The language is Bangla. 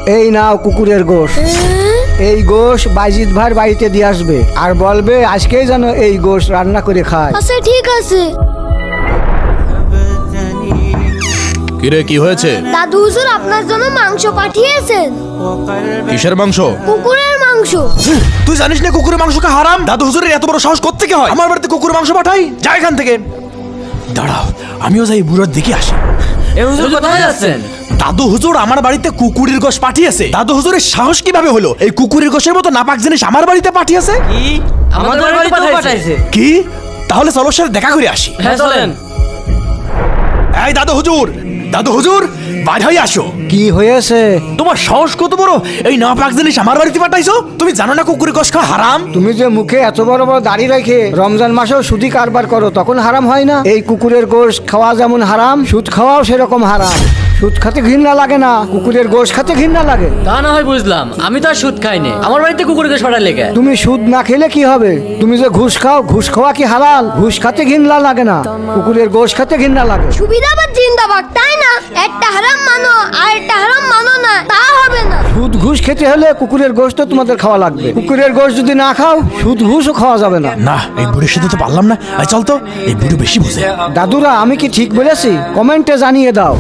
এই নাও কুকুরের গোশ। এই গোশ বাইজিৎ ভাইয়ের বাড়িতে দিয়ে আসবে আর বলবে আজকেই যেন এই গোশ রান্না করে খায়। আচ্ছা ঠিক আছে। কিরে কি হয়েছে? দাদু হুজুর আপনার জন্য মাংস পাঠিয়েছেন। কিসের মাংস? কুকুরের মাংস। তুই জানিস না কুকুরের মাংস খা হারাম? দাদু হুজুরের এত বড় সাহস কোত্থেকে হয় আমার বাড়িতে কুকুরের মাংস পাঠাই? যা এখান থেকে। দাঁড়াও আমিও যাই বুড়োর দিকে আসি। এ হুজুর কোথায় যাচ্ছেন? দাদু হুজুর আমার বাড়িতে কুকুরের গোশ পাঠিয়েছে। দাদু হুজুরের সাহস কিভাবে হলো এই কুকুরের গোশের মতো নাপাক জিনিস আমার বাড়িতে পাঠিয়েছে? কি আমাদের বাড়িতে পাঠাইছে? কি? তাহলে চলো সাথে দেখা করে আসি। হ্যাঁ চলেন। এই দাদু হুজুর, দাদু হুজুর বাইরে হয়ে আসো। কি হয়েছে? তোমার সাহস কত বড় এই নাপাক জিনিস আমার বাড়িতে পাঠাইছো? তুমি জানো না কুকুরের গোশ খাওয়া হারাম? তুমি যে মুখে এত বড় বড় দাড়ি রেখে রমজান মাসেও সুদি কারবার করো তখন হারাম হয় না? এই কুকুরের গোশ খাওয়া যেমন হারাম, সুদ খাওয়াও সেরকম হারাম। সুদ খেতে ঘৃণা লাগে না, কুকুরের গোশ খেতে ঘৃণা লাগে। তা না হয় বুঝলাম, আমি তো আর সুদ খাইনি। আমার বাড়িতে কুকুরের গোশ পাঠালে লেগে। তুমি সুদ না খেলে কি হবে? তুমি যে ঘুষ খাও, ঘুষ খাওয়া কি হালাল? ঘুষ খেতে ঘৃণা লাগে না, কুকুরের গোশ খেতে ঘৃণা লাগে। সুবিধাবাদ জিন্দাবাদ, তাই না? একটা হারাম মানো আর একটা হারাম মানো না, তা হবে না। সুদ ঘুষ খেতে হলে কুকুরের গোশ তো তোমাদের খাওয়া লাগবে। কুকুরের গোশ যদি না খাও সুদ ঘুষও খাওয়া যাবে না। না এই বুড়ির সাথে তো পারলাম না। চল তো, এই বুড়ো বেশি বুঝে। দাদুরা আমি কি ঠিক বলেছি? কমেন্টে জানিয়ে দাও।